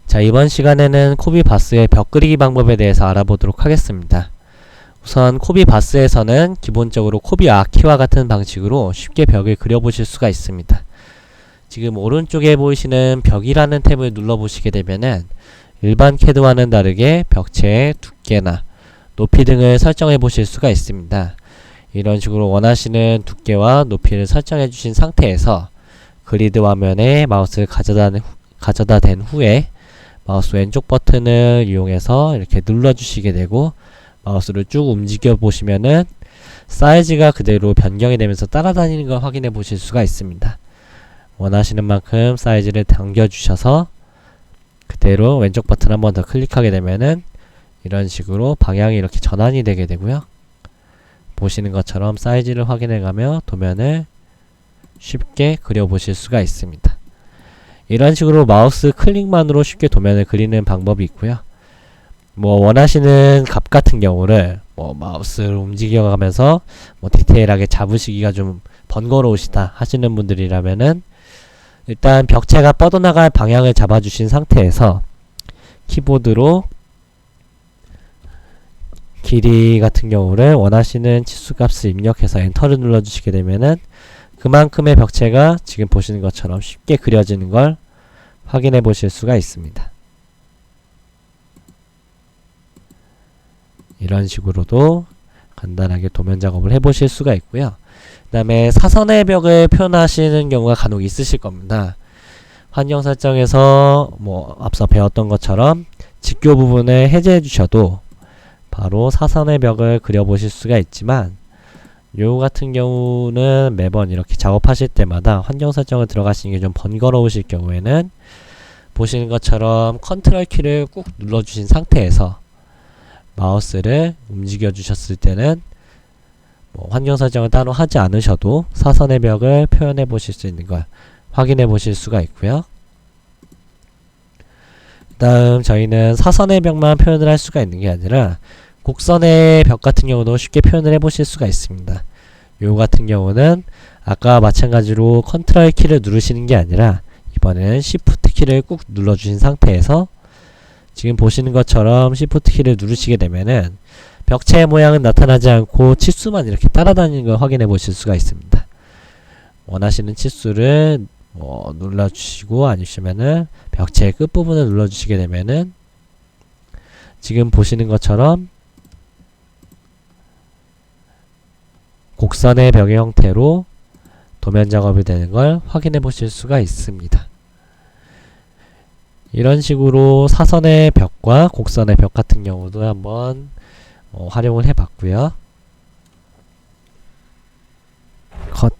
자, 이번 시간에는 코비바스의 벽 그리기 방법에 대해서 알아보도록 하겠습니다. 우선 코비바스에서는 기본적으로 코비아키와 같은 방식으로 쉽게 벽을 그려보실 수가 있습니다. 지금 오른쪽에 보이시는 벽이라는 탭을 눌러보시게 되면은 일반 캐드와는 다르게 벽체의 두께나 높이 등을 설정해 보실 수가 있습니다. 이런 식으로 원하시는 두께와 높이를 설정해 주신 상태에서 그리드 화면에 마우스를 가져다 댄 후에 마우스 왼쪽 버튼을 이용해서 이렇게 눌러주시게 되고 마우스를 쭉 움직여 보시면은 사이즈가 그대로 변경이 되면서 따라다니는 걸 확인해 보실 수가 있습니다. 원하시는 만큼 사이즈를 당겨 주셔서 그대로 왼쪽 버튼 한 번 더 클릭하게 되면은 이런 식으로 방향이 이렇게 전환이 되게 되고요. 보시는 것처럼 사이즈를 확인해 가며 도면을 쉽게 그려 보실 수가 있습니다. 이런 식으로 마우스 클릭만으로 쉽게 도면을 그리는 방법이 있고요. 원하시는 값 같은 경우를 마우스를 움직여가면서 디테일하게 잡으시기가 좀 번거로우시다 하시는 분들이라면은 일단 벽체가 뻗어나갈 방향을 잡아주신 상태에서 키보드로 길이 같은 경우를 원하시는 치수값을 입력해서 엔터를 눌러주시게 되면은 그만큼의 벽체가 지금 보시는 것처럼 쉽게 그려지는 걸 확인해 보실 수가 있습니다. 이런 식으로도 간단하게 도면 작업을 해 보실 수가 있고요. 그 다음에 사선의 벽을 표현하시는 경우가 간혹 있으실 겁니다. 환경 설정에서 앞서 배웠던 것처럼 직교 부분을 해제해 주셔도 바로 사선의 벽을 그려 보실 수가 있지만 요 같은 경우는 매번 이렇게 작업하실 때마다 환경 설정을 들어가시는 게 좀 번거로우실 경우에는 보시는 것처럼 컨트롤 키를 꾹 눌러 주신 상태에서 마우스를 움직여 주셨을 때는 환경 설정을 따로 하지 않으셔도 사선의 벽을 표현해 보실 수 있는 걸 확인해 보실 수가 있고요. 그 다음 저희는 사선의 벽만 표현을 할 수가 있는 게 아니라 곡선의 벽 같은 경우도 쉽게 표현을 해 보실 수가 있습니다. 요 같은 경우는 아까 마찬가지로 컨트롤 키를 누르시는 게 아니라 이번에는 시프트 키를 꾹 눌러 주신 상태에서 지금 보시는 것처럼 시프트 키를 누르시게 되면은 벽체의 모양은 나타나지 않고 치수만 이렇게 따라다니는 걸 확인해 보실 수가 있습니다. 원하시는 치수를 눌러주시고 아니시면은 벽체의 끝부분을 눌러주시게 되면은 지금 보시는 것처럼 곡선의 벽의 형태로 도면 작업이 되는 걸 확인해 보실 수가 있습니다. 이런 식으로 사선의 벽과 곡선의 벽 같은 경우도 한번 활용을 해 봤고요. 컷.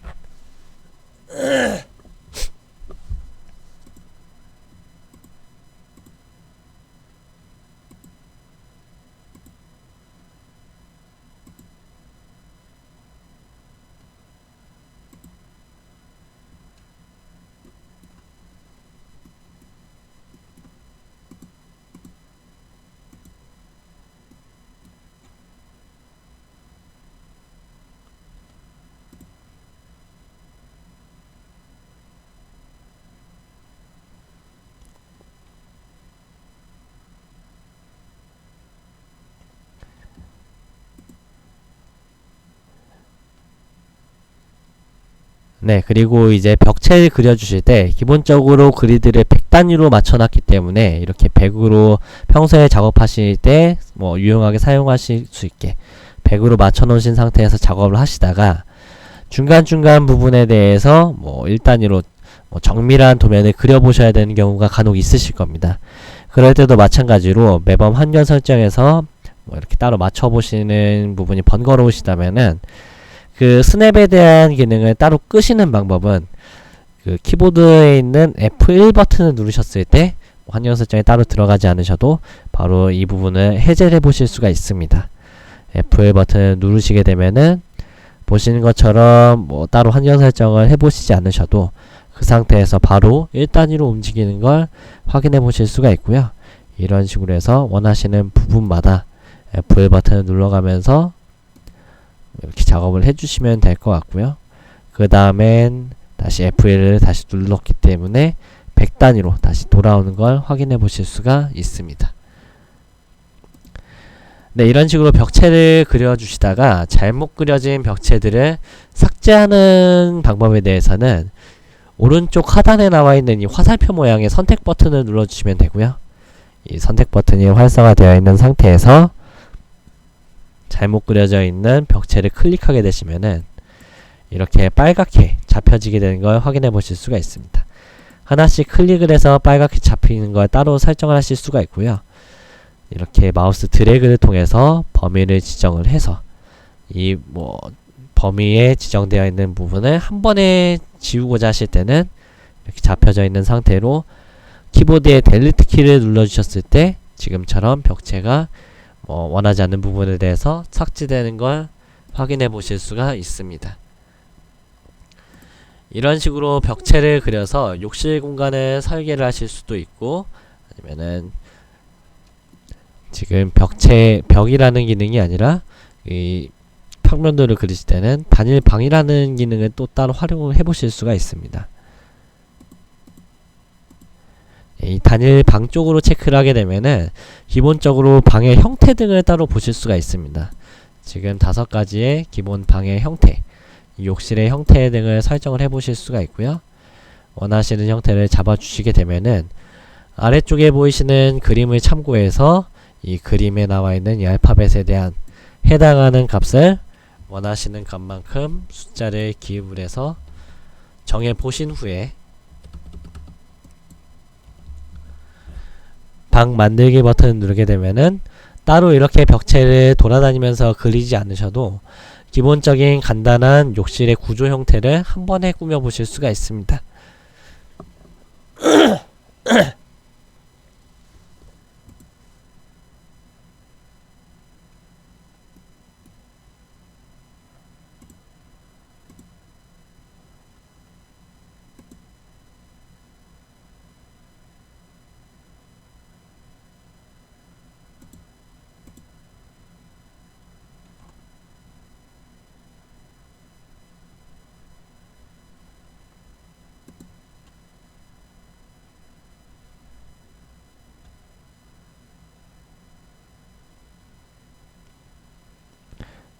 네, 그리고 이제 벽체를 그려주실 때 기본적으로 그리드를 100단위로 맞춰놨기 때문에 이렇게 100으로 평소에 작업하실 때 유용하게 사용하실 수 있게 100으로 맞춰놓으신 상태에서 작업을 하시다가 중간중간 부분에 대해서 1단위로 정밀한 도면을 그려보셔야 되는 경우가 간혹 있으실 겁니다. 그럴 때도 마찬가지로 매번 환경 설정에서 이렇게 따로 맞춰보시는 부분이 번거로우시다면은 그 스냅에 대한 기능을 따로 끄시는 방법은 그 키보드에 있는 F1 버튼을 누르셨을 때 환경 설정에 따로 들어가지 않으셔도 바로 이 부분을 해제를 해 보실 수가 있습니다. F1 버튼을 누르시게 되면은 보시는 것처럼 따로 환경 설정을 해 보시지 않으셔도 그 상태에서 바로 1단위로 움직이는 걸 확인해 보실 수가 있고요. 이런 식으로 해서 원하시는 부분마다 F1 버튼을 눌러가면서 이렇게 작업을 해주시면 될 것 같고요. 그 다음엔 다시 F1을 다시 눌렀기 때문에 100단위로 다시 돌아오는 걸 확인해 보실 수가 있습니다. 네, 이런 식으로 벽체를 그려주시다가 잘못 그려진 벽체들을 삭제하는 방법에 대해서는 오른쪽 하단에 나와있는 이 화살표 모양의 선택 버튼을 눌러주시면 되고요. 이 선택 버튼이 활성화되어 있는 상태에서 잘못 그려져 있는 벽체를 클릭하게 되시면은 이렇게 빨갛게 잡혀지게 되는 걸 확인해 보실 수가 있습니다. 하나씩 클릭을 해서 빨갛게 잡히는 걸 따로 설정을 하실 수가 있고요. 이렇게 마우스 드래그를 통해서 범위를 지정을 해서 이 범위에 지정되어 있는 부분을 한 번에 지우고자 하실 때는 이렇게 잡혀져 있는 상태로 키보드의 델리트 키를 눌러 주셨을 때 지금처럼 벽체가 원하지 않는 부분에 대해서 삭제되는 걸 확인해 보실 수가 있습니다. 이런 식으로 벽체를 그려서 욕실 공간을 설계를 하실 수도 있고, 아니면은 지금 벽이라는 기능이 아니라 이 평면도를 그리실 때는 단일 방이라는 기능을 또 따로 활용을 해 보실 수가 있습니다. 이 단일 방 쪽으로 체크를 하게 되면은 기본적으로 방의 형태 등을 따로 보실 수가 있습니다. 지금 5가지의 기본 방의 형태, 욕실의 형태 등을 설정을 해 보실 수가 있고요. 원하시는 형태를 잡아 주시게 되면은 아래쪽에 보이시는 그림을 참고해서 이 그림에 나와 있는 이 알파벳에 대한 해당하는 값을 원하시는 값만큼 숫자를 기입을 해서 정해 보신 후에 방 만들기 버튼을 누르게 되면은 따로 이렇게 벽체를 돌아다니면서 그리지 않으셔도 기본적인 간단한 욕실의 구조 형태를 한 번에 꾸며 보실 수가 있습니다.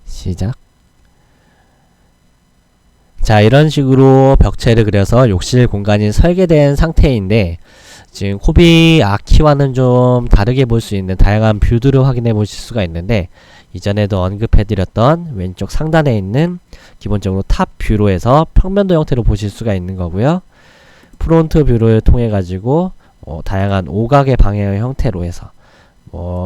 시작. 자, 이런 식으로 벽체를 그려서 욕실 공간이 설계된 상태인데, 지금 코비 아키와는 좀 다르게 볼 수 있는 다양한 뷰들을 확인해 보실 수가 있는데, 이전에도 언급해드렸던 왼쪽 상단에 있는 기본적으로 탑 뷰로 해서 평면도 형태로 보실 수가 있는 거고요. 프론트 뷰를 통해 가지고 다양한 오각의 방향의 형태로 해서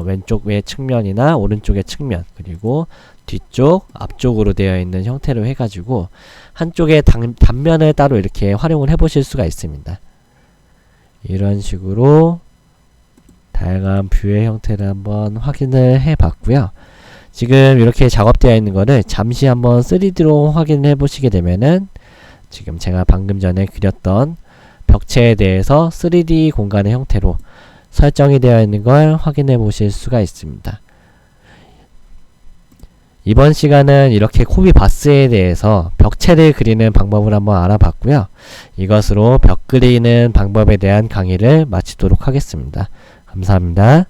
왼쪽 의 측면이나 오른쪽의 측면, 그리고 뒤쪽, 앞쪽으로 되어 있는 형태로 해가지고 한쪽의 단면을 따로 이렇게 활용을 해보실 수가 있습니다. 이런 식으로 다양한 뷰의 형태를 한번 확인을 해봤고요. 지금 이렇게 작업되어 있는 거를 잠시 한번 3D로 확인해 보시게 되면은 지금 제가 방금 전에 그렸던 벽체에 대해서 3D 공간의 형태로 설정이 되어 있는 걸 확인해 보실 수가 있습니다. 이번 시간은 이렇게 코비 바스에 대해서 벽체를 그리는 방법을 한번 알아봤고요. 이것으로 벽 그리는 방법에 대한 강의를 마치도록 하겠습니다. 감사합니다.